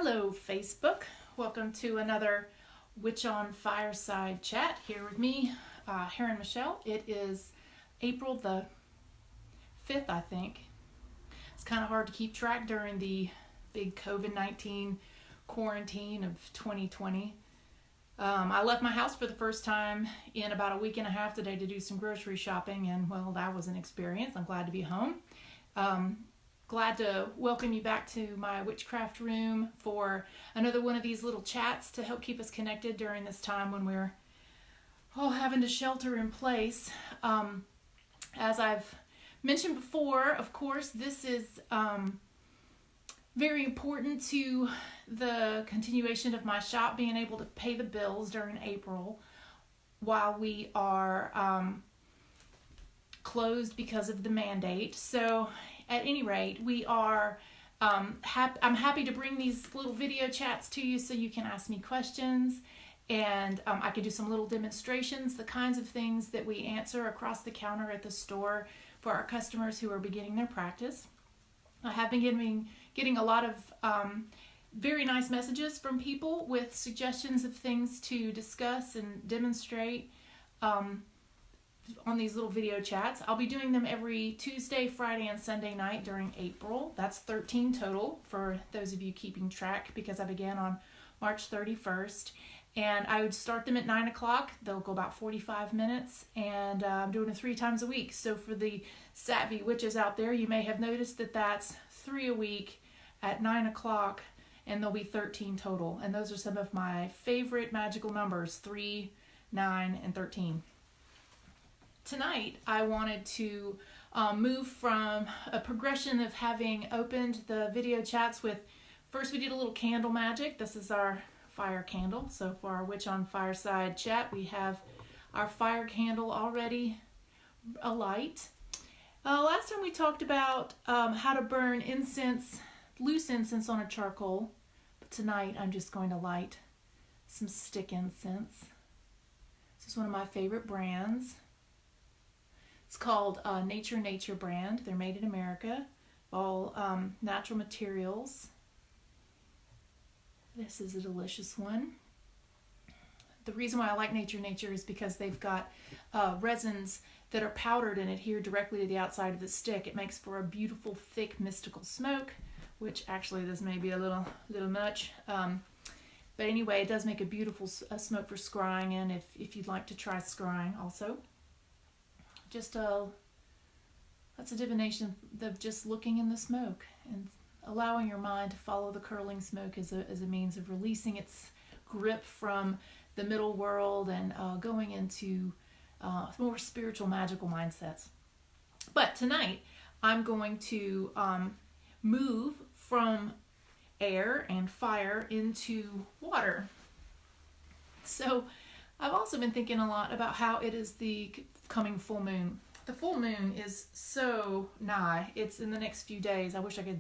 Hello, Facebook. Welcome to another Witch on Fireside chat here with me, Heron Michelle. It is April the 5th, I think. It's kind of hard to keep track during the big COVID-19 quarantine of 2020. I left my house for the first time in about a week and a half today to do some grocery shopping, and well, that was an experience. I'm glad to be home. Glad to welcome you back to my witchcraft room for another one of these little chats to help keep us connected during this time when we're all having to shelter in place. As I've mentioned before, of course, this is very important to the continuation of my shop, being able to pay the bills during April while we are closed because of the mandate. So at any rate, we are I'm happy to bring these little video chats to you so you can ask me questions, and I can do some little demonstrations, the kinds of things that we answer across the counter at the store for our customers who are beginning their practice. I have been getting a lot of very nice messages from people with suggestions of things to discuss and demonstrate on these little video chats. I'll be doing them every Tuesday, Friday, and Sunday night during April. That's 13 total for those of you keeping track, because I began on March 31st. And I would start them at 9 o'clock. They'll go about 45 minutes, and I'm doing it 3 times a week. So for the savvy witches out there, you may have noticed that that's 3 a week at 9 o'clock, and there'll be 13 total. And those are some of my favorite magical numbers, 3, 9, and 13. Tonight, I wanted to move from a progression of having opened the video chats with, first we did a little candle magic. This is our fire candle. So for our Witch on Fireside chat, we have our fire candle already alight. Last time we talked about how to burn incense, loose incense on a charcoal. But tonight, I'm just going to light some stick incense. This is one of my favorite brands. It's called Nature brand. They're made in America, all natural materials. This is a delicious one. The reason why I like Nature is because they've got resins that are powdered and adhere directly to the outside of the stick. It makes for a beautiful, thick, mystical smoke, which actually this may be a little much. But anyway, it does make a beautiful smoke for scrying in if you'd like to try scrying also. Just that's a divination of just looking in the smoke and allowing your mind to follow the curling smoke as a means of releasing its grip from the middle world and going into more spiritual, magical mindsets. But tonight, I'm going to move from air and fire into water. So I've also been thinking a lot about how it is the coming full moon. The full moon is so nigh. It's in the next few days. I wish I could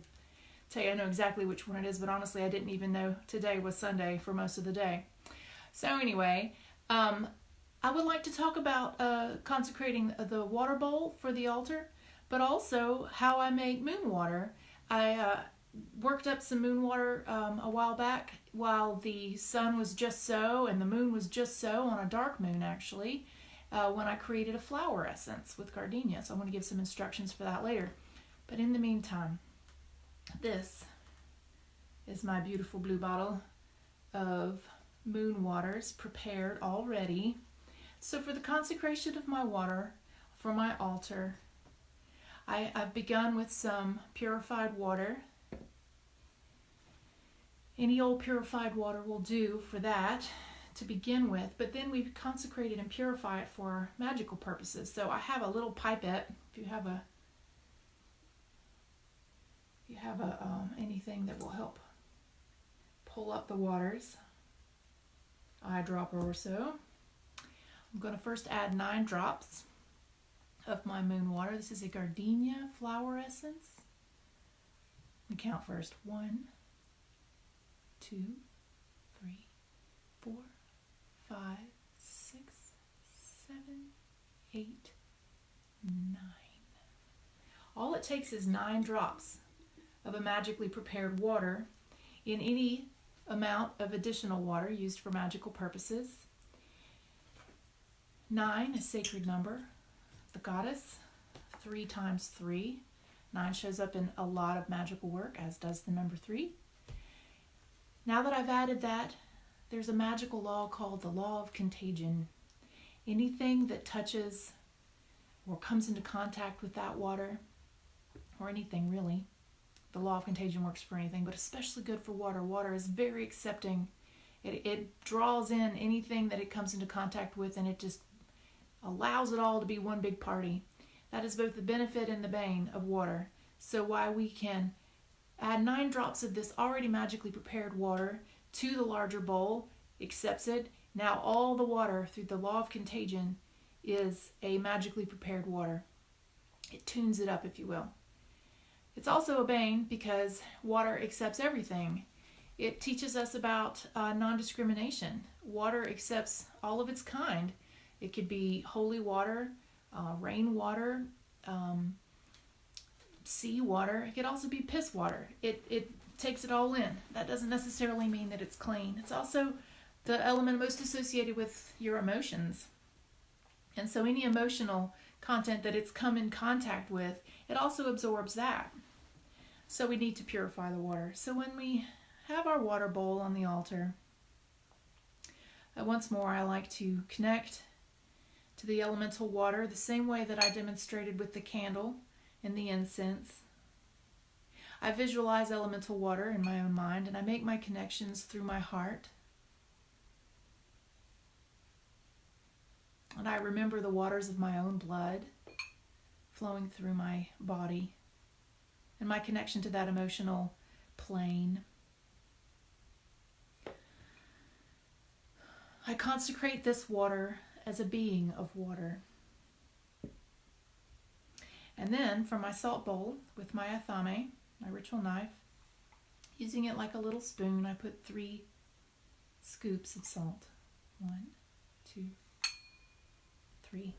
tell you I know exactly which one it is, but honestly I didn't even know today was Sunday for most of the day. So anyway, I would like to talk about consecrating the water bowl for the altar, but also how I make moon water. I worked up some moon water a while back while the sun was just so and the moon was just so, on a dark moon actually, when I created a flower essence with gardenia. So I'm going to give some instructions for that later. But in the meantime, this is my beautiful blue bottle of moon waters prepared already. So for the consecration of my water for my altar, I've begun with some purified water. Any old purified water will do for that to begin with, but then we consecrate it and purify it for magical purposes. So I have a little pipette. If you have anything that will help pull up the waters, eyedropper or so. I'm going to first add 9 drops of my moon water. This is a gardenia flower essence. We count first. 1, 2, 3, 4, 5, 6, 7, 8, 9. All it takes is 9 drops of a magically prepared water in any amount of additional water used for magical purposes. 9, a sacred number, the goddess, 3 times 3. 9 shows up in a lot of magical work, as does the number 3. Now that I've added that, there's a magical law called the law of contagion. Anything that touches or comes into contact with that water, or anything really, the law of contagion works for anything, but especially good for water. Water is very accepting. It draws in anything that it comes into contact with, and it just allows it all to be one big party. That is both the benefit and the bane of water. So why we can add 9 drops of this already magically prepared water to the larger bowl, accepts it. Now all the water through the law of contagion is a magically prepared water. It tunes it up, if you will. It's also a bane because water accepts everything. It teaches us about non-discrimination. Water accepts all of its kind. It could be holy water, rainwater, sea water. It could also be piss water. It takes it all in. That doesn't necessarily mean that it's clean. It's also the element most associated with your emotions. And so any emotional content that it's come in contact with, it also absorbs that. So we need to purify the water. So when we have our water bowl on the altar, once more I like to connect to the elemental water the same way that I demonstrated with the candle and the incense. I visualize elemental water in my own mind, and I make my connections through my heart. And I remember the waters of my own blood flowing through my body and my connection to that emotional plane. I consecrate this water as a being of water. And then for my salt bowl with my athame, my ritual knife, using it like a little spoon, I put 3 scoops of salt. 1, 2, 3.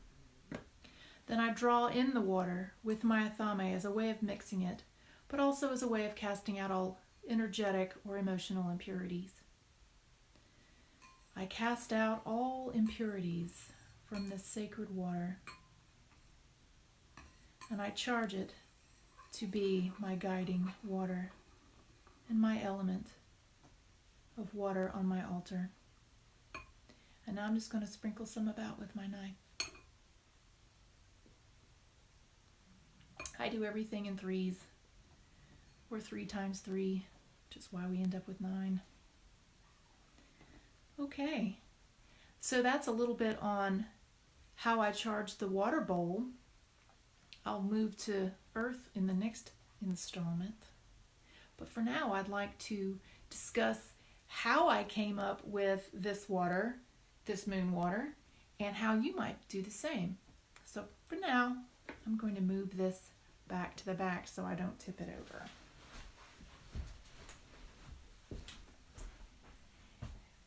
Then I draw in the water with my athame as a way of mixing it, but also as a way of casting out all energetic or emotional impurities. I cast out all impurities from this sacred water, and I charge it to be my guiding water and my element of water on my altar. And now I'm just going to sprinkle some about with my knife. I do everything in 3s, or 3 times 3, which is why we end up with 9. Okay, so that's a little bit on how I charge the water bowl. I'll move to earth in the next installment. But for now, I'd like to discuss how I came up with this water, this moon water, and how you might do the same. So for now, I'm going to move this back to the back so I don't tip it over.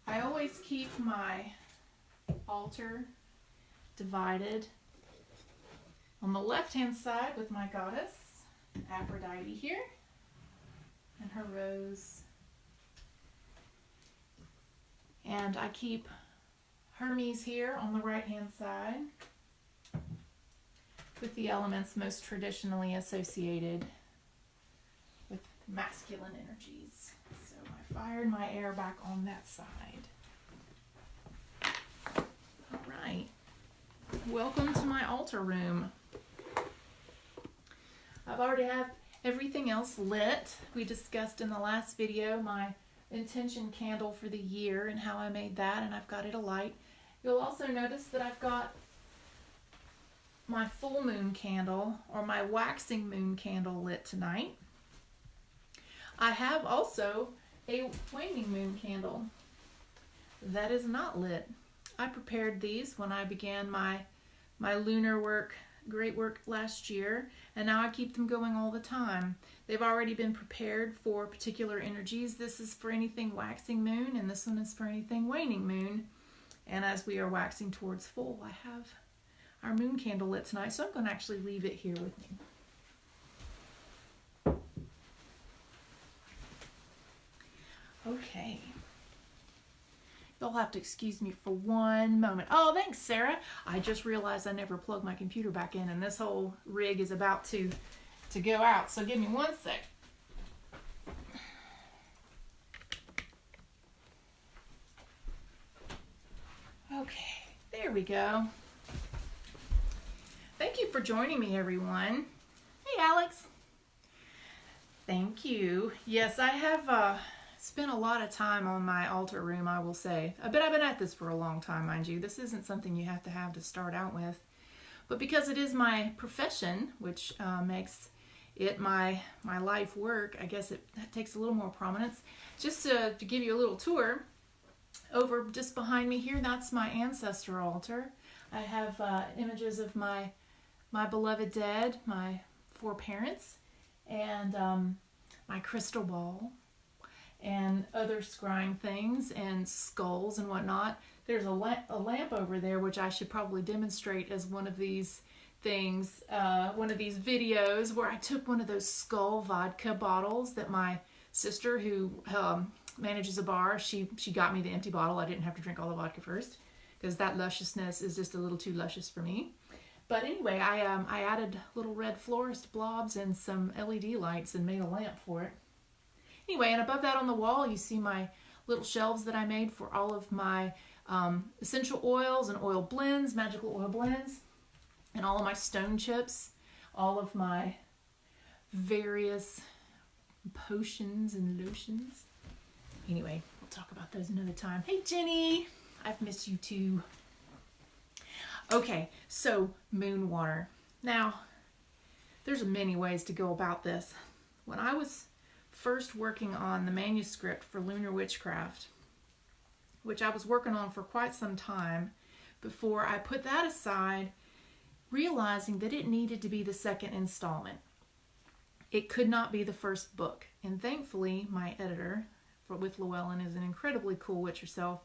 I always keep my altar divided on the left-hand side with my goddess, Aphrodite here, and her rose. And I keep Hermes here on the right-hand side with the elements most traditionally associated with masculine energies. So my fire and my air back on that side. All right. Welcome to my altar room. I've already have everything else lit. We discussed in the last video my intention candle for the year and how I made that, and I've got it alight. You'll also notice that I've got my full moon candle, or my waxing moon candle, lit tonight. I have also a waning moon candle that is not lit. I prepared these when I began my lunar work, great work last year, and now I keep them going all the time. They've already been prepared for particular energies. This is for anything waxing moon, and this one is for anything waning moon. And as we are waxing towards full, I have our moon candle lit tonight, so I'm going to actually leave it here with me. Okay. You'll have to excuse me for one moment. Oh, thanks, Sarah. I just realized I never plugged my computer back in, and this whole rig is about to go out. So give me one sec. Okay, there we go. Thank you for joining me, everyone. Hey, Alex. Thank you. Yes, I have spent a lot of time on my altar room, I will say. But I've been at this for a long time, mind you. This isn't something you have to start out with. But because it is my profession, which makes it my life work, I guess that takes a little more prominence. Just to give you a little tour, over just behind me here, that's my ancestor altar. I have images of my beloved dead, my 4 parents, and my crystal ball, and other scrying things, and skulls and whatnot. There's a lamp over there, which I should probably demonstrate as one of these things, one of these videos where I took one of those skull vodka bottles that my sister, who manages a bar, she got me the empty bottle. I didn't have to drink all the vodka first, because that lusciousness is just a little too luscious for me. But anyway, I added little red florist blobs and some LED lights and made a lamp for it. Anyway, and above that on the wall, you see my little shelves that I made for all of my essential oils and oil blends, magical oil blends, and all of my stone chips, all of my various potions and lotions. Anyway, we'll talk about those another time. Hey, Jenny, I've missed you too. Okay, so moon water. Now, there's many ways to go about this. When I was first working on the manuscript for Lunar Witchcraft, which I was working on for quite some time before I put that aside, realizing that it needed to be the second installment. It could not be the first book. And thankfully, my editor with Llewellyn is an incredibly cool witch herself,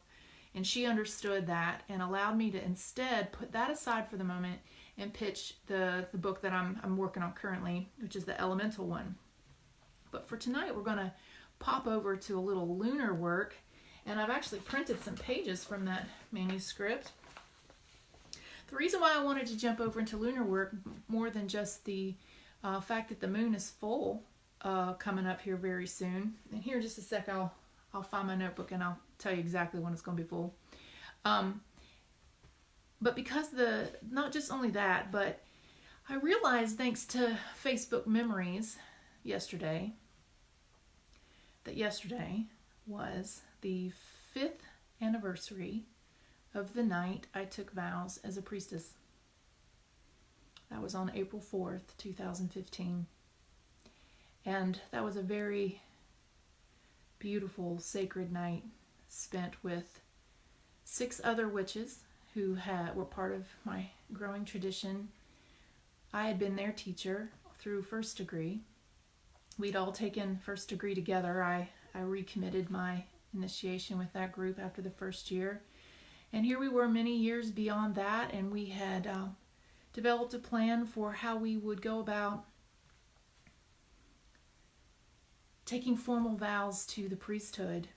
and she understood that and allowed me to instead put that aside for the moment and pitch the book that I'm working on currently, which is the Elemental one. But for tonight, we're going to pop over to a little lunar work, and I've actually printed some pages from that manuscript. The reason why I wanted to jump over into lunar work, more than just the fact that the moon is full coming up here very soon, and here in just a sec I'll find my notebook and I'll tell you exactly when it's going to be full. But because not just only that, but I realized thanks to Facebook memories yesterday, that yesterday was the 5th anniversary of the night I took vows as a priestess. That was on April 4th, 2015. And that was a very beautiful, sacred night spent with 6 other witches who were part of my growing tradition. I had been their teacher through first degree. We'd all taken first degree together. I recommitted my initiation with that group after the first year. And here we were many years beyond that, and we had developed a plan for how we would go about taking formal vows to the priesthood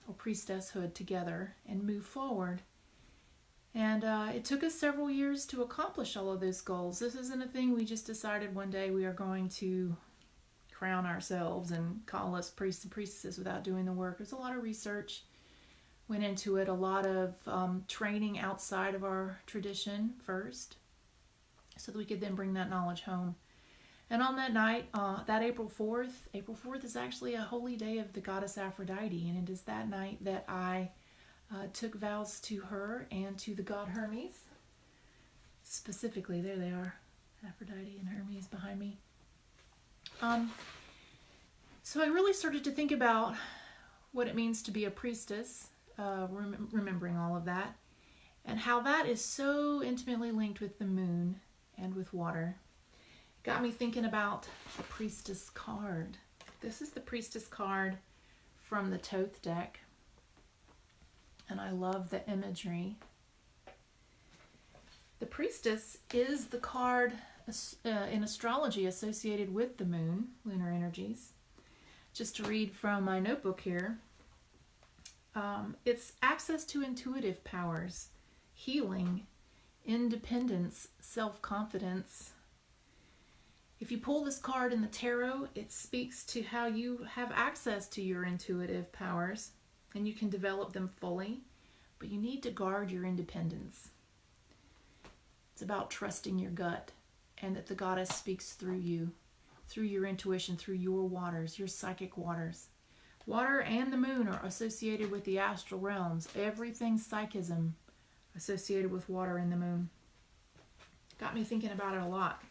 or priestesshood together and move forward. And it took us several years to accomplish all of those goals. This isn't a thing we just decided one day we are going to crown ourselves and call us priests and priestesses without doing the work. There's a lot of research went into it, a lot of training outside of our tradition first, so that we could then bring that knowledge home. And on that night, that April 4th is actually a holy day of the goddess Aphrodite, and it is that night that I took vows to her and to the god Hermes. Specifically, there they are, Aphrodite and Hermes behind me. So I really started to think about what it means to be a priestess, remembering all of that, and how that is so intimately linked with the moon and with water. It got me thinking about the priestess card. This is the priestess card from the Thoth deck, and I love the imagery. The priestess is the card in astrology associated with the moon, lunar energies. Just to read from my notebook here, It's access to intuitive powers, healing, independence, self-confidence. If you pull this card in the tarot, it speaks to how you have access to your intuitive powers and you can develop them fully, but you need to guard your independence. It's about trusting your gut and that the goddess speaks through you, through your intuition, through your waters, your psychic waters. Water and the moon are associated with the astral realms. Everything's psychism associated with water and the moon. Got me thinking about it a lot.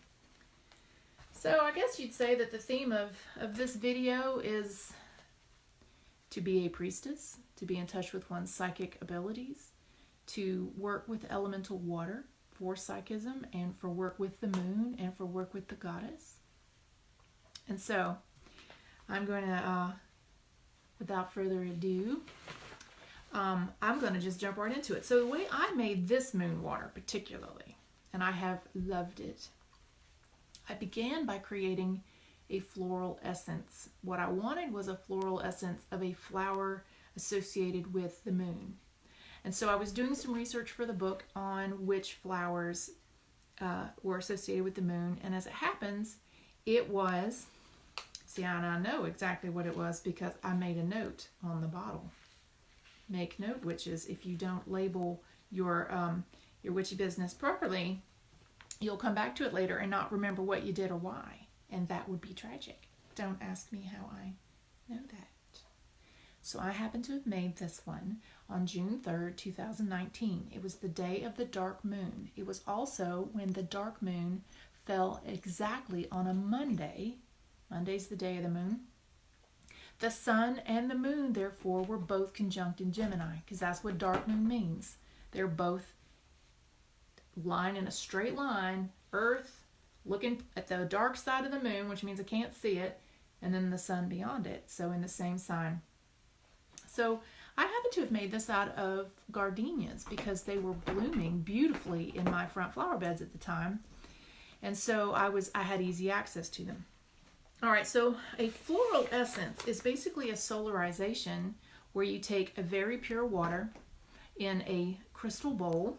So I guess you'd say that the theme of this video is to be a priestess, to be in touch with one's psychic abilities, to work with elemental water for psychism and for work with the moon and for work with the goddess. And so I'm going to, without further ado, I'm going to just jump right into it. So the way I made this moon water particularly, and I have loved it, I began by creating a floral essence. What I wanted was a floral essence of a flower associated with the moon. And so I was doing some research for the book on which flowers were associated with the moon. And as it happens, it was, see, and I know exactly what it was because I made a note on the bottle. Make note, witches. If you don't label your witchy business properly, you'll come back to it later and not remember what you did or why. And that would be tragic. Don't ask me how I know that. So I happen to have made this one on June 3rd, 2019. It was the day of the dark moon. It was also when the dark moon fell exactly on a Monday. Monday's the day of the moon. The sun and the moon, therefore, were both conjunct in Gemini, because that's what dark moon means. They're both lying in a straight line, Earth looking at the dark side of the moon, which means I can't see it, and then the sun beyond it, so in the same sign. So I happen to have made this out of gardenias because they were blooming beautifully in my front flower beds at the time, and so I had easy access to them. All right, so a floral essence is basically a solarization where you take a very pure water in a crystal bowl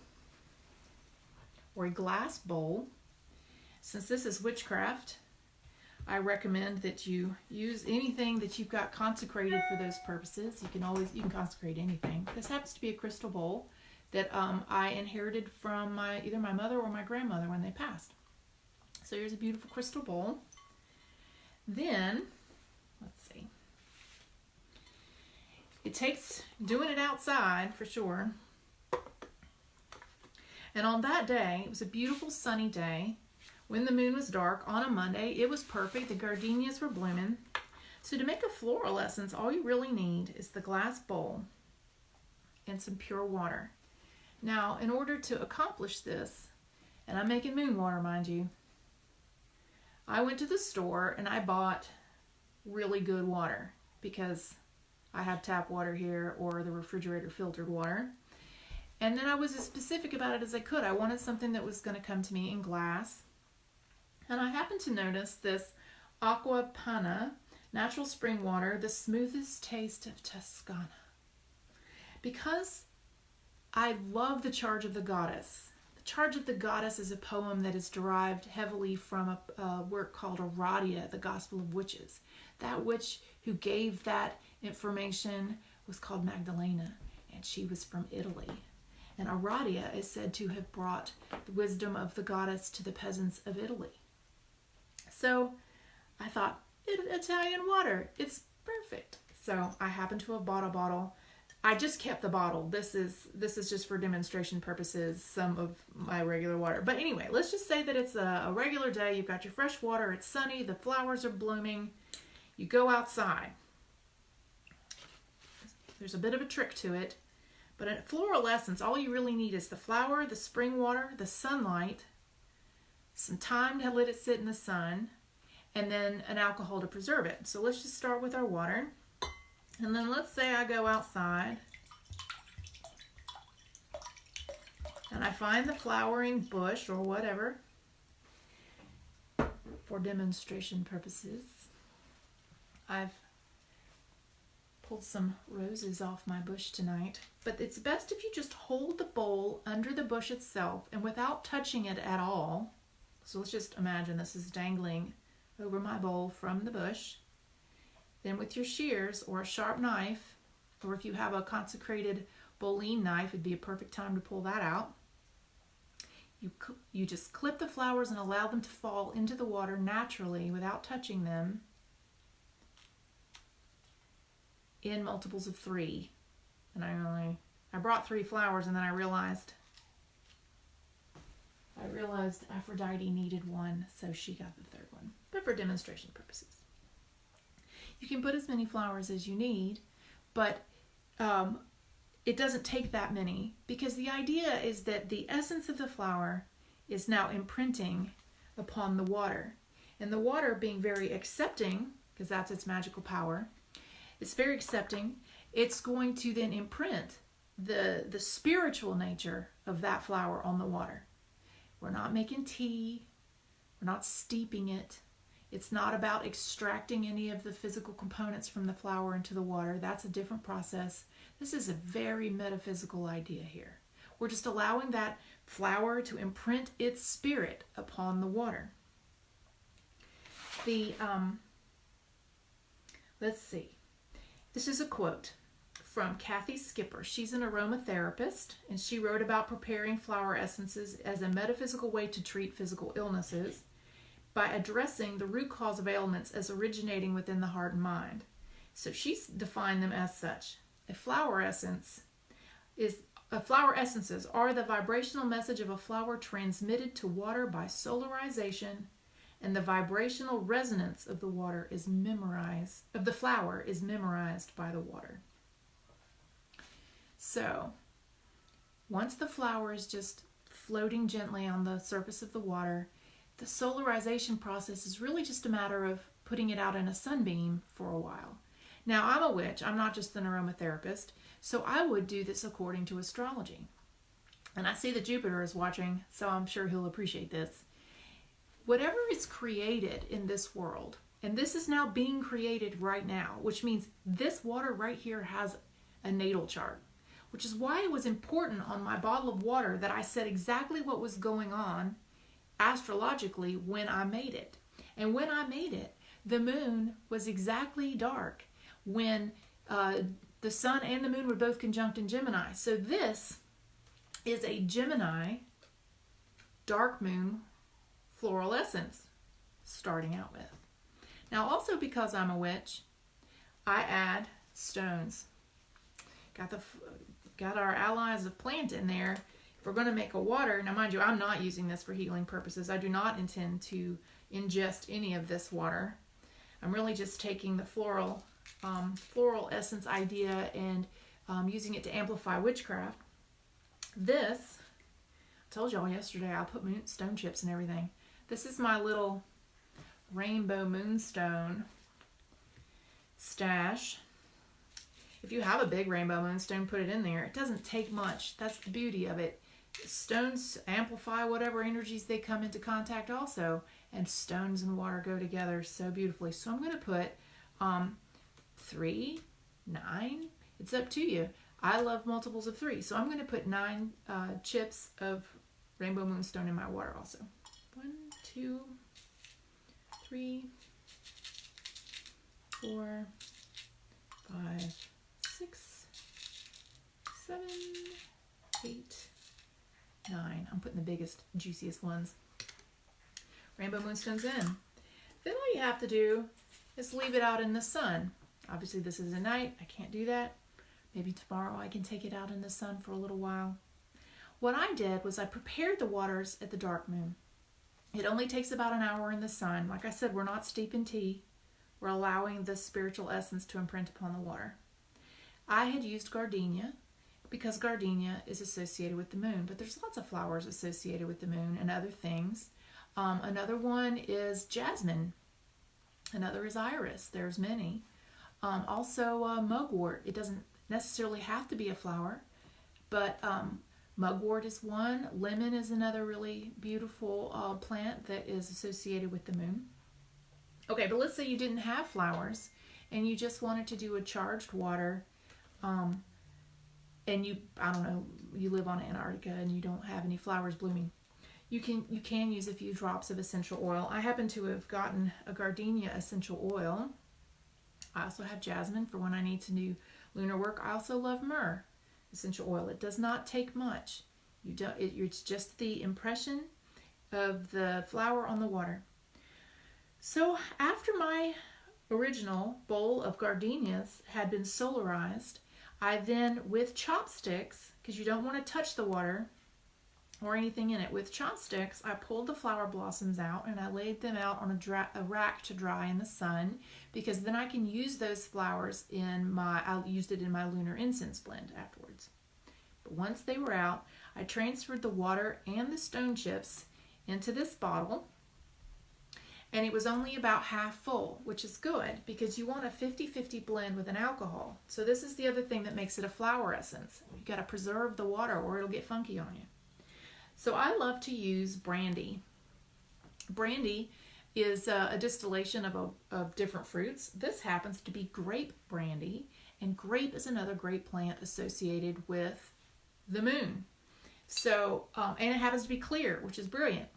or a glass bowl. Since this is witchcraft, I recommend that you use anything that you've got consecrated for those purposes. You can consecrate anything. This happens to be a crystal bowl that I inherited from either my mother or my grandmother when they passed. So here's a beautiful crystal bowl. Then, let's see. It takes doing it outside for sure. And on that day, it was a beautiful sunny day when the moon was dark on a Monday. It was perfect. The gardenias were blooming. So to make a floral essence, all you really need is the glass bowl and some pure water. Now, in order to accomplish this, and I'm making moon water, mind you, I went to the store and I bought really good water because I have tap water here or the refrigerator filtered water. And then I was as specific about it as I could. I wanted something that was going to come to me in glass. And I happened to notice this Aqua Panna natural spring water, the smoothest taste of Toscana. Because I love The Charge of the Goddess. The Charge of the Goddess is a poem that is derived heavily from a work called Aradia, the Gospel of Witches. That witch who gave that information was called Magdalena, and she was from Italy. And Aradia is said to have brought the wisdom of the goddess to the peasants of Italy. So I thought, Italian water, it's perfect. So I happen to have bought a bottle. I just kept the bottle. This is just for demonstration purposes, some of my regular water. But anyway, let's just say that it's a regular day. You've got your fresh water. It's sunny. The flowers are blooming. You go outside. There's a bit of a trick to it. But in floral essence, all you really need is the flower, the spring water, the sunlight, some time to let it sit in the sun, and then an alcohol to preserve it. So let's just start with our water. And then let's say I go outside and I find the flowering bush or whatever for demonstration purposes. I've Pulled some roses off my bush tonight. But it's best if you just hold the bowl under the bush itself and without touching it at all. So let's just imagine this is dangling over my bowl from the bush. Then with your shears or a sharp knife, or if you have a consecrated bowline knife, it'd be a perfect time to pull that out. You just clip the flowers and allow them to fall into the water naturally without touching them in multiples of 3. And I brought 3 flowers, and then I realized Aphrodite needed 1, so she got the 3rd one. But for demonstration purposes. You can put as many flowers as you need, but it doesn't take that many, because the idea is that the essence of the flower is now imprinting upon the water. And the water, being very accepting, because that's its magical power, it's very accepting, it's going to then imprint the spiritual nature of that flower on the water. We're not making tea, we're not steeping it. It's not about extracting any of the physical components from the flower into the water. That's a different process. This is a very metaphysical idea here. We're just allowing that flower to imprint its spirit upon the water. Let's see. This is a quote from Kathy Skipper. She's an aromatherapist, and she wrote about preparing flower essences as a metaphysical way to treat physical illnesses by addressing the root cause of ailments as originating within the heart and mind. So she's defined them as such. Flower essences are the vibrational message of a flower transmitted to water by solarization, and the vibrational resonance of the flower is memorized by the water. So, once the flower is just floating gently on the surface of the water, the solarization process is really just a matter of putting it out in a sunbeam for a while. Now, I'm a witch. I'm not just an aromatherapist. So I would do this according to astrology. And I see that Jupiter is watching, so I'm sure he'll appreciate this. Whatever is created in this world, and this is now being created right now, which means this water right here has a natal chart, which is why it was important on my bottle of water that I said exactly what was going on astrologically when I made it. And when I made it, the moon was exactly dark when the sun and the moon were both conjunct in Gemini. So this is a Gemini dark moon floral essence starting out with. Now, also because I'm a witch, I add stones. Got our allies of plant in there. If we're going to make a water, now mind you, I'm not using this for healing purposes. I do not intend to ingest any of this water. I'm really just taking the floral essence idea and using it to amplify witchcraft. This, I told y'all yesterday, I put stone chips and everything. This is my little rainbow moonstone stash. If you have a big rainbow moonstone, put it in there. It doesn't take much. That's the beauty of it. Stones amplify whatever energies they come into contact also, and stones and water go together so beautifully. So I'm going to put 3, 9, it's up to you. I love multiples of 3, so I'm going to put 9 chips of rainbow moonstone in my water also. 1, 2, 3, 4, 5, 6, 7, 8, 9. I'm putting the biggest, juiciest ones. Rainbow moonstones in. Then all you have to do is leave it out in the sun. Obviously this is a night. I can't do that. Maybe tomorrow I can take it out in the sun for a little while. What I did was I prepared the waters at the dark moon. It only takes about an hour in the sun. Like I said, we're not steeping tea. We're allowing the spiritual essence to imprint upon the water. I had used gardenia because gardenia is associated with the moon, but there's lots of flowers associated with the moon and other things. Another one is jasmine. Another is iris. There's many. Also mugwort. It doesn't necessarily have to be a flower, but mugwort is one. Lemon is another really beautiful plant that is associated with the moon. Okay, but let's say you didn't have flowers and you just wanted to do a charged water, and I don't know, you live on Antarctica and you don't have any flowers blooming, you can use a few drops of essential oil. I happen to have gotten a gardenia essential oil. I also have jasmine for when I need to do lunar work. I also love myrrh essential oil. It does not take much. It's just the impression of the flower on the water. So after my original bowl of gardenias had been solarized, I then, with chopsticks, because you don't want to touch the water or anything in it, with chopsticks, I pulled the flower blossoms out and I laid them out on a rack to dry in the sun, because then I can use those flowers I used it in my lunar incense blend afterwards. But once they were out, I transferred the water and the stone chips into this bottle, and it was only about half full, which is good because you want a 50-50 blend with an alcohol. So this is the other thing that makes it a flower essence. You got to preserve the water or it'll get funky on you. So I love to use brandy. Brandy is a distillation of different fruits. This happens to be grape brandy, and grape is another great plant associated with the moon. So, and it happens to be clear, which is brilliant.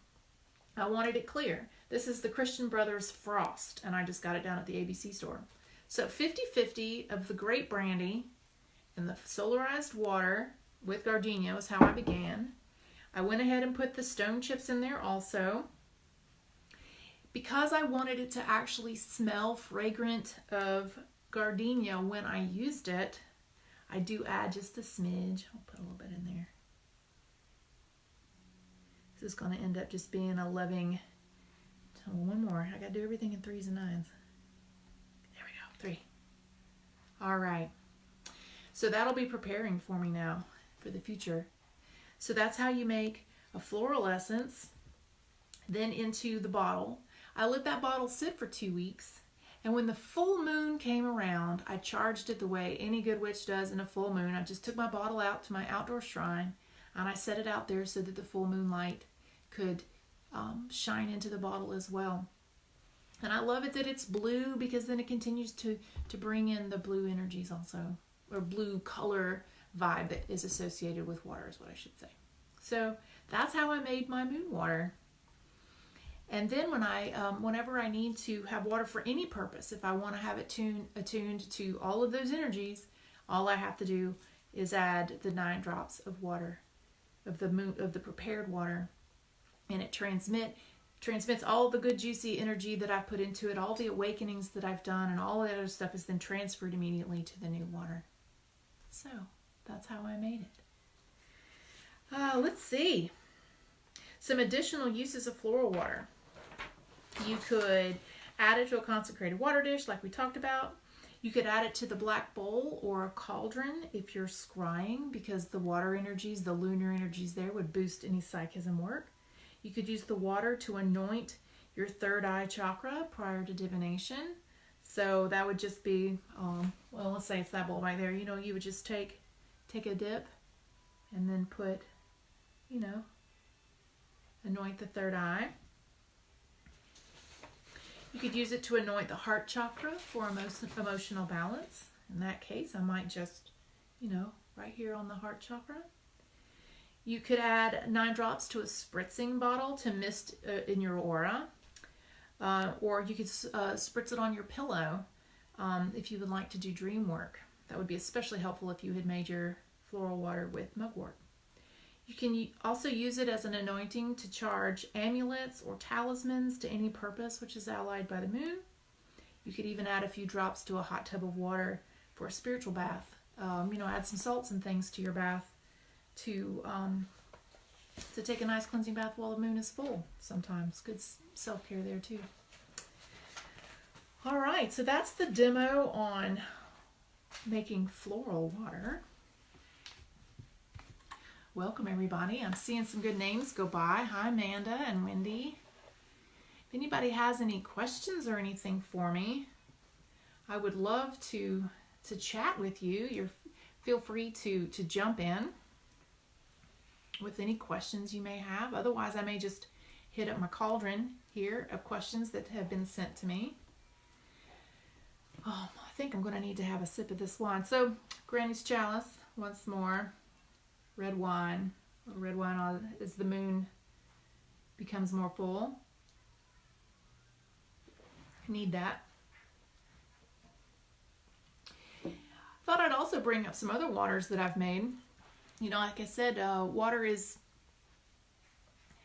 I wanted it clear. This is the Christian Brothers Frost, and I just got it down at the ABC store. So 50-50 of the grape brandy and the solarized water with gardenia was how I began. I went ahead and put the stone chips in there also. Because I wanted it to actually smell fragrant of gardenia when I used it, I do add just a smidge. I'll put a little bit in there. This is going to end up just being a loving... one more. I got to do everything in 3s and 9s. There we go. 3. All right. So that'll be preparing for me now for the future. So that's how you make a floral essence, then into the bottle. I let that bottle sit for 2 weeks, and when the full moon came around, I charged it the way any good witch does in a full moon. I just took my bottle out to my outdoor shrine, and I set it out there so that the full moonlight could shine into the bottle as well. And I love it that it's blue, because then it continues to bring in the blue energies also, or blue color vibe that is associated with water is what I should say. So that's how I made my moon water. And then whenever I need to have water for any purpose, if I want to have it attuned to all of those energies, all I have to do is add the 9 drops of water, of the prepared water, and it transmits all the good juicy energy that I put into it, all the awakenings that I've done, and all that other stuff is then transferred immediately to the new water. So that's how I made it. Let's see. Some additional uses of floral water. You could add it to a consecrated water dish like we talked about. You could add it to the black bowl or a cauldron if you're scrying, because the water energies, the lunar energies there would boost any psychism work. You could use the water to anoint your third eye chakra prior to divination. So that would just be, well, let's say it's that bowl right there. You would just take a dip and then put, anoint the third eye. You could use it to anoint the heart chakra for emotional balance. In that case, I might just, right here on the heart chakra. You could add 9 drops to a spritzing bottle to mist in your aura. Or you could spritz it on your pillow if you would like to do dream work. That would be especially helpful if you had made your floral water with mugwort. You can also use it as an anointing to charge amulets or talismans to any purpose which is allied by the moon. You could even add a few drops to a hot tub of water for a spiritual bath. Add some salts and things to your bath to take a nice cleansing bath while the moon is full. Sometimes good self-care there too. All right, so that's the demo on making floral water. Welcome everybody. I'm seeing some good names go by. Hi Amanda and Wendy. If anybody has any questions or anything for me, I would love to chat with you. Feel free to jump in with any questions you may have. Otherwise, I may just hit up my cauldron here of questions that have been sent to me. Oh my think I'm going to need to have a sip of this wine. So, Granny's Chalice, once more. Red wine. Red wine as the moon becomes more full. Need that. Thought I'd also bring up some other waters that I've made. You know, like I said, water is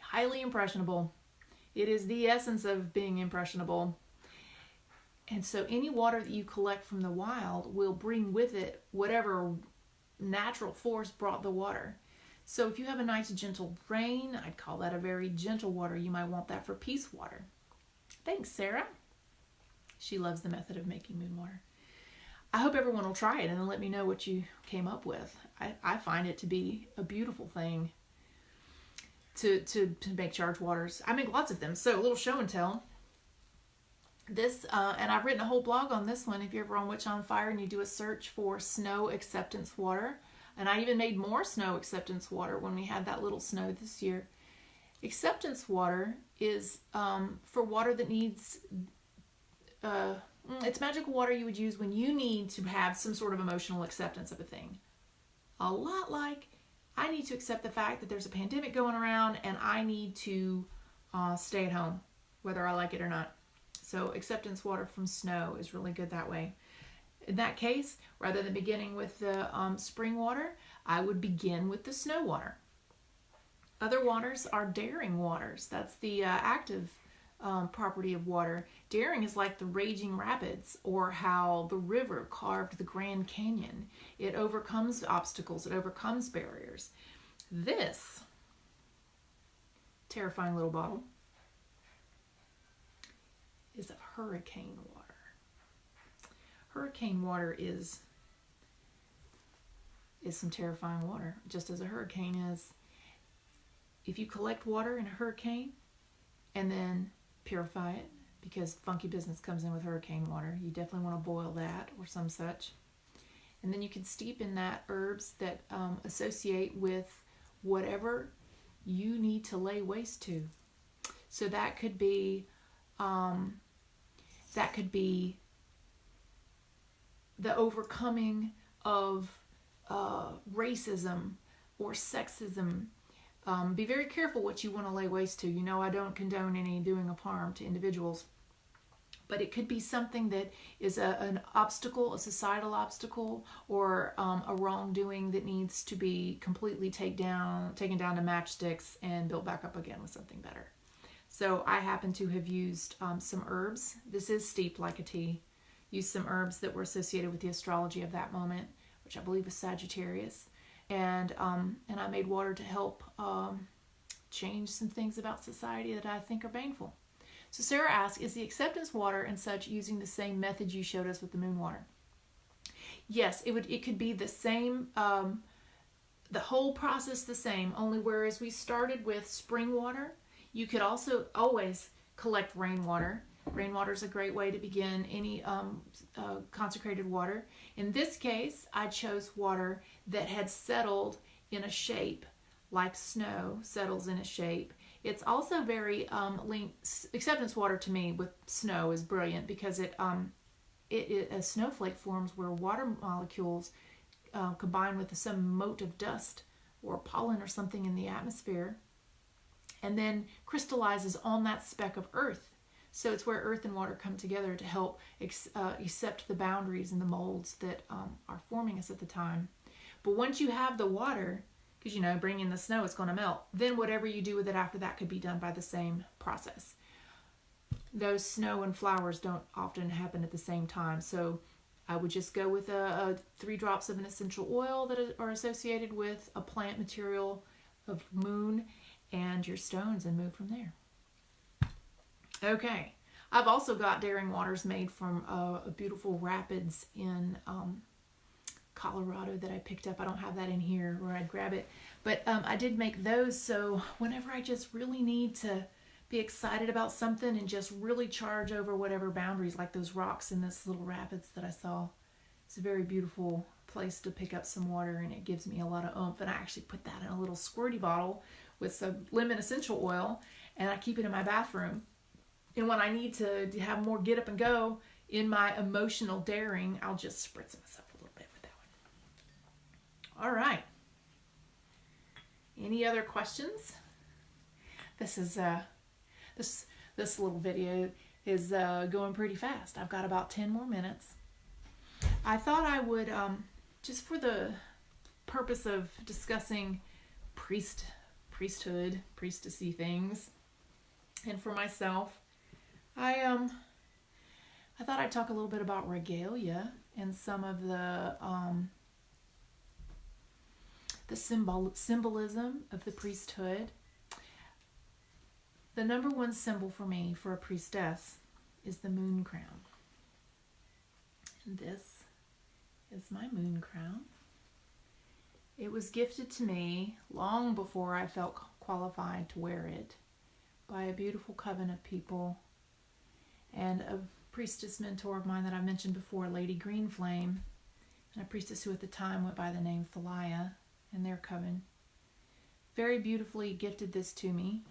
highly impressionable. It is the essence of being impressionable. And so any water that you collect from the wild will bring with it whatever natural force brought the water. So if you have a nice gentle rain, I'd call that a very gentle water. You might want that for peace water. Thanks, Sarah. She loves the method of making moon water. I hope everyone will try it and then let me know what you came up with. I find it to be a beautiful thing to make charged waters. I make lots of them. So a little show and tell. This, and I've written a whole blog on this one. If you're ever on Witch on Fire and you do a search for snow acceptance water, and I even made more snow acceptance water when we had that little snow this year. Acceptance water is for water that needs, it's magical water you would use when you need to have some sort of emotional acceptance of a thing. A lot like I need to accept the fact that there's a pandemic going around and I need to stay at home, whether I like it or not. So acceptance water from snow is really good that way. In that case, rather than beginning with the spring water, I would begin with the snow water. Other waters are daring waters. That's the active property of water. Daring is like the raging rapids or how the river carved the Grand Canyon. It overcomes obstacles. It overcomes barriers. This terrifying little bottle is of hurricane water. Hurricane water is some terrifying water, just as a hurricane is. If you collect water in a hurricane and then purify it, because funky business comes in with hurricane water, you definitely want to boil that or some such. And then you can steep in that herbs that associate with whatever you need to lay waste to. So that could be the overcoming of racism or sexism. Be very careful what you want to lay waste to. You know, I don't condone any doing of harm to individuals, but it could be something that is an obstacle, a societal obstacle, or a wrongdoing that needs to be completely taken down to matchsticks and built back up again with something better. So I happen to have used some herbs. This is steeped like a tea. Used some herbs that were associated with the astrology of that moment, which I believe was Sagittarius. And I made water to help change some things about society that I think are baneful. So Sarah asked, is the acceptance water and such using the same method you showed us with the moon water? Yes, it could be the same, the whole process the same, only whereas we started with spring water, you could also always collect rainwater. Rainwater is a great way to begin any consecrated water. In this case, I chose water that had settled in a shape like snow settles in a shape. It's also very linked. Acceptance water to me with snow is brilliant because a snowflake forms where water molecules combine with some mote of dust or pollen or something in the atmosphere and then crystallizes on that speck of earth. So it's where earth and water come together to help accept the boundaries and the molds that are forming us at the time. But once you have the water, because you know, bring in the snow, it's going to melt. Then whatever you do with it after that could be done by the same process. Those snow and flowers don't often happen at the same time. So I would just go with 3 drops of an essential oil that are associated with a plant material of moon and your stones and move from there. Okay, I've also got daring waters made from a beautiful rapids in Colorado that I picked up. I don't have that in here where I'd grab it, but I did make those. So whenever I just really need to be excited about something and just really charge over whatever boundaries, like those rocks in this little rapids that I saw, it's a very beautiful place to pick up some water, and it gives me a lot of oomph. And I actually put that in a little squirty bottle with some lemon essential oil, and I keep it in my bathroom. And when I need to have more get up and go, in my emotional daring, I'll just spritz myself a little bit with that one. All right. Any other questions? This is this little video is going pretty fast. I've got about 10 more minutes. I thought I would, just for the purpose of discussing priesthood, priestessy things, and for myself, I thought I'd talk a little bit about regalia and some of the symbolism of the priesthood. The number one symbol for me for a priestess is the moon crown. And this is my moon crown. It was gifted to me long before I felt qualified to wear it by a beautiful coven of people and a priestess mentor of mine that I mentioned before, Lady Greenflame, and a priestess who at the time went by the name Thalia and their coven. Very beautifully gifted this to me.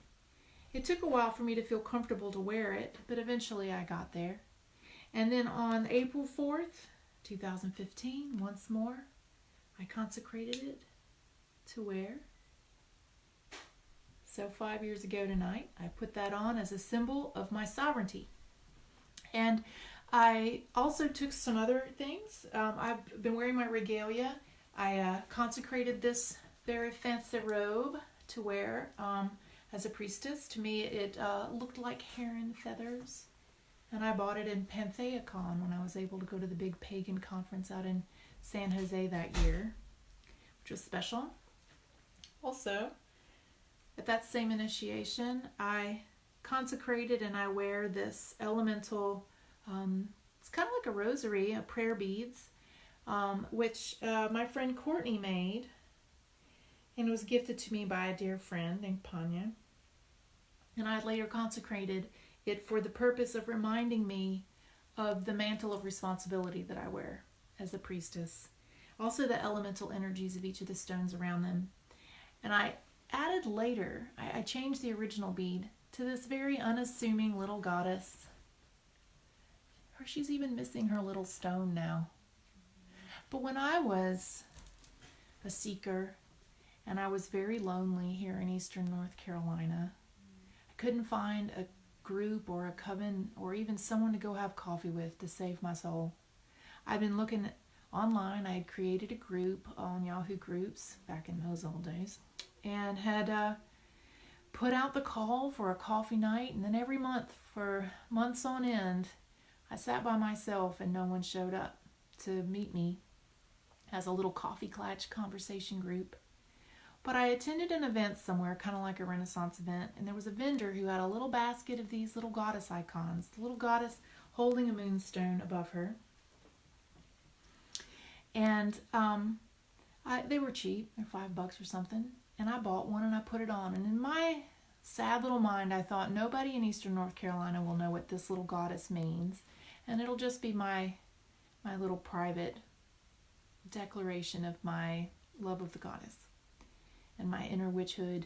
It took a while for me to feel comfortable to wear it, but eventually I got there. And then on April 4th, 2015, once more, I consecrated it to wear. So 5 years ago tonight, I put that on as a symbol of my sovereignty. And I also took some other things. I've been wearing my regalia. I consecrated this very fancy robe to wear as a priestess. To me, it looked like heron feathers. And I bought it in PantheaCon when I was able to go to the big pagan conference out in San Jose that year, which was special. Also, at that same initiation, I consecrated and I wear this elemental, it's kind of like a rosary, a prayer beads, which my friend Courtney made and was gifted to me by a dear friend named Panya. And I later consecrated it for the purpose of reminding me of the mantle of responsibility that I wear as a priestess. Also the elemental energies of each of the stones around them. And I added later, I changed the original bead to this very unassuming little goddess. Or she's even missing her little stone now. But when I was a seeker and I was very lonely here in Eastern North Carolina, I couldn't find a group or a coven or even someone to go have coffee with to save my soul. I'd been looking online. I had created a group on Yahoo Groups back in those old days and had put out the call for a coffee night, and then every month for months on end I sat by myself and no one showed up to meet me as a little coffee clutch conversation group. But I attended an event somewhere, kind of like a Renaissance event, and there was a vendor who had a little basket of these little goddess icons, the little goddess holding a moonstone above her. And they were cheap, they're $5 or something, and I bought one and I put it on. And in my sad little mind, I thought, nobody in Eastern North Carolina will know what this little goddess means, and it'll just be my little private declaration of my love of the goddess and my inner witchhood.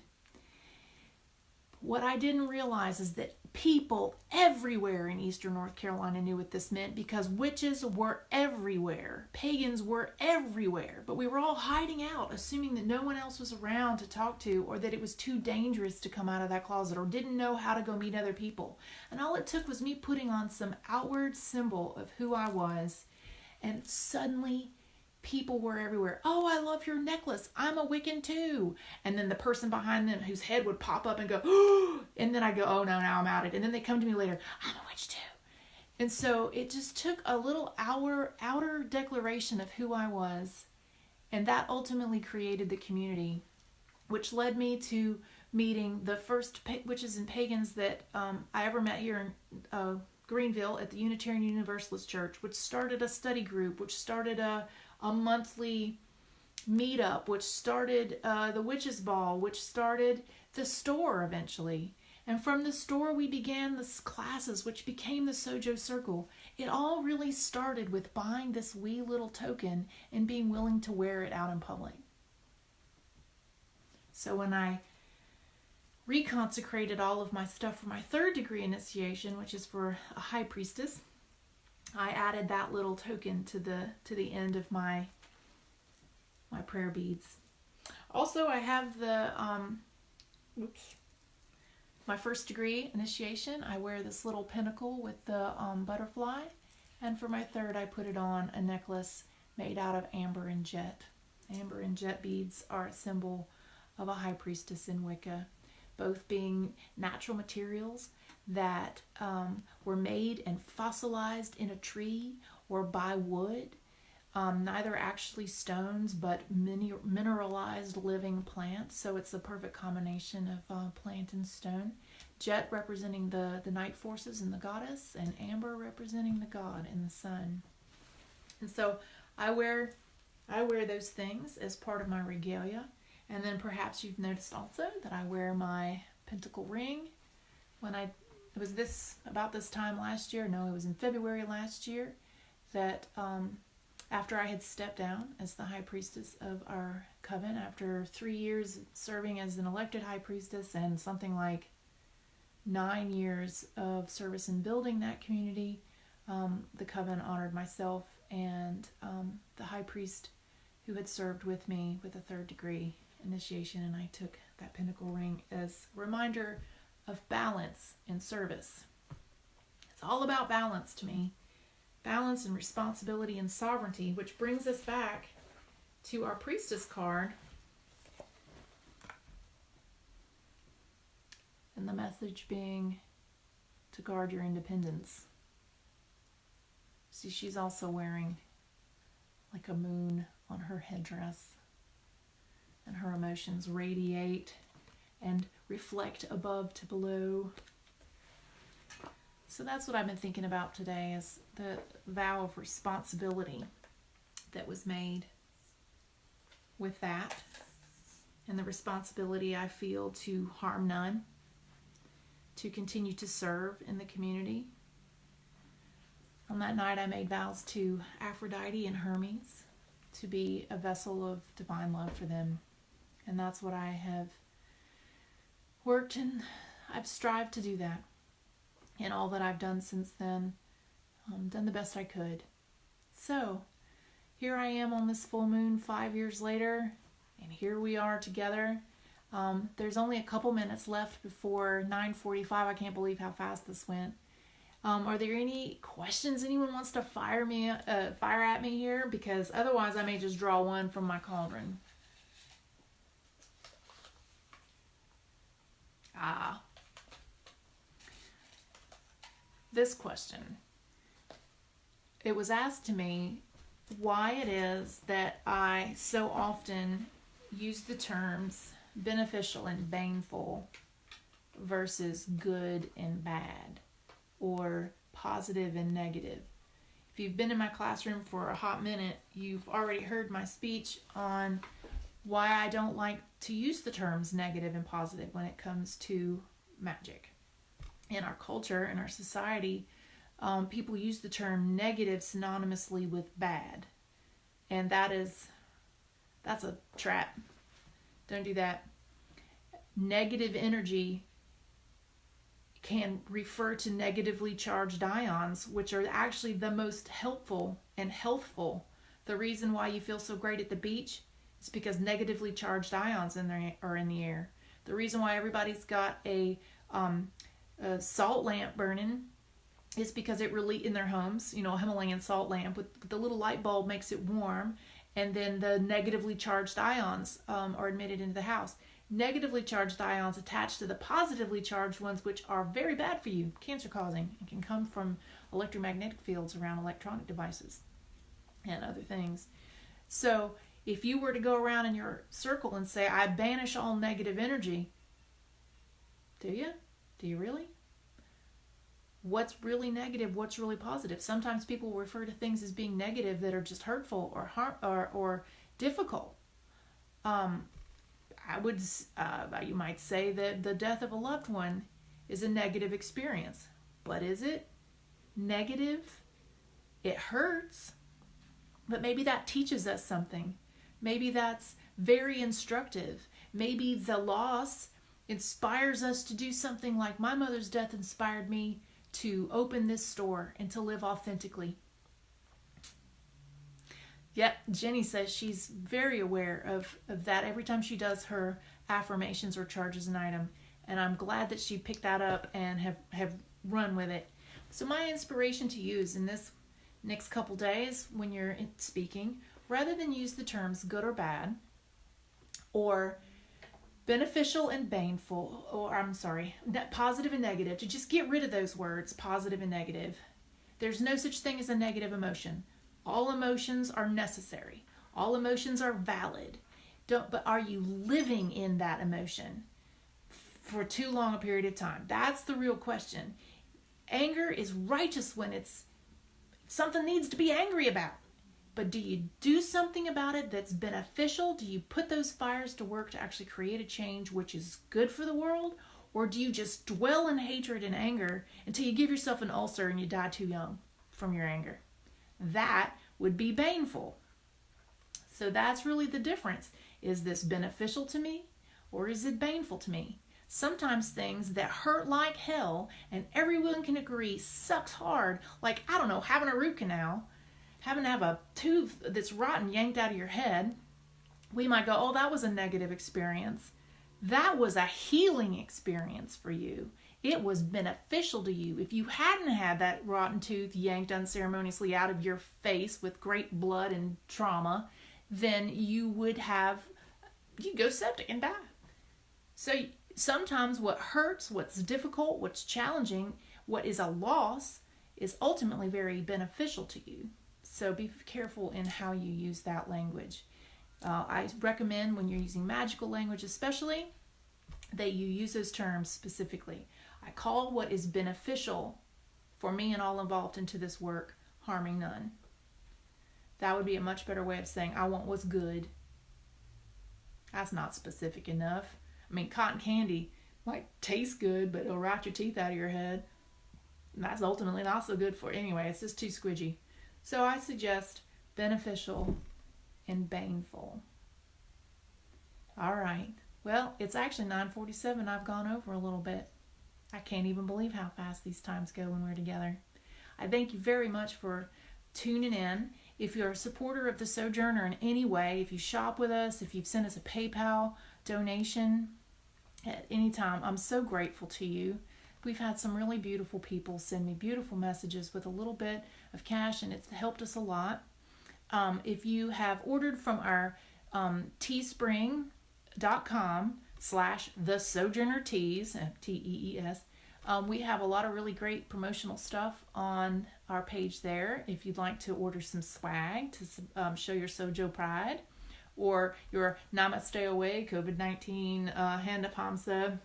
What I didn't realize is that people everywhere in Eastern North Carolina knew what this meant, because witches were everywhere. Pagans were everywhere. But we were all hiding out, assuming that no one else was around to talk to, or that it was too dangerous to come out of that closet, or didn't know how to go meet other people. And all it took was me putting on some outward symbol of who I was, and suddenly people were everywhere. Oh, I love your necklace. I'm a Wiccan too. And then the person behind them whose head would pop up and go, oh, and then I go, oh no, now I'm outed. And then they come to me later, I'm a witch too. And so it just took a little outer declaration of who I was. And that ultimately created the community, which led me to meeting the first witches and pagans that I ever met here in Greenville at the Unitarian Universalist Church, which started a study group, which started a monthly meetup, which started the Witches Ball, which started the store eventually. And from the store we began the classes, which became the Sojo Circle. It all really started with buying this wee little token and being willing to wear it out in public. So when I reconsecrated all of my stuff for my 3rd degree initiation, which is for a high priestess, I added that little token to the end of my prayer beads. Also, I have the my first degree initiation. I wear this little pinnacle with the butterfly, and for my third, I put it on a necklace made out of amber and jet. Amber and jet beads are a symbol of a high priestess in Wicca, both being natural materials that were made and fossilized in a tree or by wood. Neither actually stones, but mineralized living plants. So it's the perfect combination of plant and stone. Jet representing the night forces and the goddess, and amber representing the god and the sun. And so I wear those things as part of my regalia. And then perhaps you've noticed also that I wear my pentacle ring. It was about this time last year. No, it was in February last year that after I had stepped down as the high priestess of our coven, after 3 years serving as an elected high priestess and something like 9 years of service in building that community, the coven honored myself and the high priest who had served with me with a third degree initiation, and I took that pinnacle ring as a reminder of balance in service. It's all about balance to me. Balance and responsibility and sovereignty, which brings us back to our priestess card. And the message being to guard your independence. See, she's also wearing like a moon on her headdress, and her emotions radiate and reflect above to below. So that's what I've been thinking about today, is the vow of responsibility that was made with that, and the responsibility I feel to harm none, to continue to serve in the community. On that night, I made vows to Aphrodite and Hermes to be a vessel of divine love for them. And that's what I have worked, and I've strived to do that. And all that I've done since then, done the best I could. So, here I am on this full moon 5 years later, and here we are together. There's only a couple minutes left before 9:45. I can't believe how fast this went. Are there any questions anyone wants to fire at me here? Because otherwise I may just draw one from my cauldron. This question. It was asked to me why it is that I so often use the terms beneficial and baneful versus good and bad, or positive and negative. If you've been in my classroom for a hot minute, you've already heard my speech on why I don't like to use the terms negative and positive when it comes to magic. In our culture, in our society, people use the term negative synonymously with bad. And that's a trap. Don't do that. Negative energy can refer to negatively charged ions, which are actually the most helpful and healthful. The reason why you feel so great at the beach is because negatively charged ions are in the air. The reason why everybody's got a salt lamp burning is because it really, in their homes, a Himalayan salt lamp with the little light bulb makes it warm, and then the negatively charged ions are admitted into the house. Negatively charged ions attach to the positively charged ones, which are very bad for you, cancer causing, and can come from electromagnetic fields around electronic devices and other things. So if you were to go around in your circle and say, I banish all negative energy, do you? Do you really? What's really negative? What's really positive? Sometimes people refer to things as being negative that are just hurtful or difficult. You might say that the death of a loved one is a negative experience. But is it negative? It hurts. But maybe that teaches us something. Maybe that's very instructive. Maybe the loss inspires us to do something like my mother's death inspired me to open this store and to live authentically. Yep, Jenny says she's very aware of that every time she does her affirmations or charges an item. And I'm glad that she picked that up and have run with it. So my inspiration to use in this next couple days when you're speaking, rather than use the terms good or bad, or beneficial and baneful, or positive and negative, to just get rid of those words, positive and negative. There's no such thing as a negative emotion. All emotions are necessary. All emotions are valid. But are you living in that emotion for too long a period of time? That's the real question. Anger is righteous when it's something needs to be angry about. But do you do something about it that's beneficial? Do you put those fires to work to actually create a change which is good for the world? Or do you just dwell in hatred and anger until you give yourself an ulcer and you die too young from your anger? That would be baneful. So that's really the difference. Is this beneficial to me or is it baneful to me? Sometimes things that hurt like hell and everyone can agree sucks hard, like, I don't know, having a root canal, having to have a tooth that's rotten yanked out of your head, we might go, oh, that was a negative experience. That was a healing experience for you. It was beneficial to you. If you hadn't had that rotten tooth yanked unceremoniously out of your face with great blood and trauma, then you'd go septic and die. So sometimes what hurts, what's difficult, what's challenging, what is a loss is ultimately very beneficial to you. So be careful in how you use that language. I recommend when you're using magical language especially that you use those terms specifically. I call what is beneficial for me and all involved into this work harming none. That would be a much better way of saying I want what's good. That's not specific enough. I mean, cotton candy might taste good, but it'll rot your teeth out of your head. And that's ultimately not so good for it. Anyway, it's just too squidgy. So I suggest beneficial and baneful. All right. Well, it's actually 9:47. I've gone over a little bit. I can't even believe how fast these times go when we're together. I thank you very much for tuning in. If you're a supporter of the Sojourner in any way, if you shop with us, if you've sent us a PayPal donation at any time, I'm so grateful to you. We've had some really beautiful people send me beautiful messages with a little bit of cash, and it's helped us a lot. If you have ordered from our teespring.com/thesojournertees, Tees, we have a lot of really great promotional stuff on our page there. If you'd like to order some swag to show your Sojo pride, or your Namaste Away COVID-19 Hand of Hamsa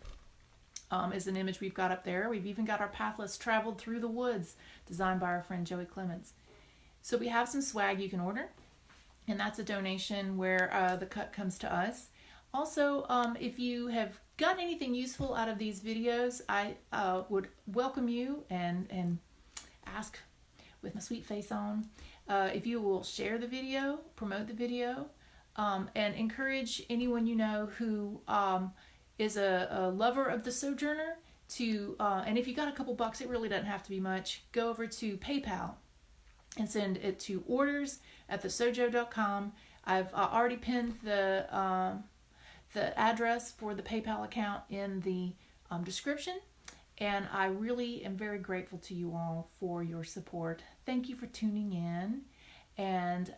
is an image we've got up there. We've even got our Pathless Traveled Through the Woods designed by our friend Joey Clements. So we have some swag you can order, and that's a donation where the cut comes to us. Also, if you have gotten anything useful out of these videos, I would welcome you and ask with my sweet face on if you will share the video, promote the video, and encourage anyone you know who is a lover of the Sojourner to, and if you got a couple bucks, it really doesn't have to be much, go over to PayPal and send it to orders@thesojo.com. I've already pinned the address for the PayPal account in the description, and I really am very grateful to you all for your support. Thank you for tuning in, and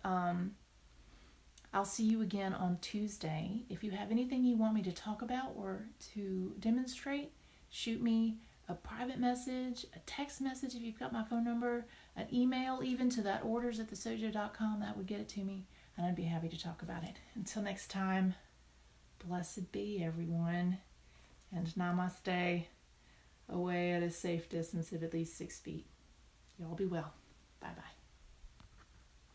I'll see you again on Tuesday. If you have anything you want me to talk about or to demonstrate, shoot me a private message, a text message if you've got my phone number, an email even to that orders@thesojo.com. That would get it to me, and I'd be happy to talk about it. Until next time, blessed be everyone, and namaste, away at a safe distance of at least 6 feet. Y'all be well. Bye-bye.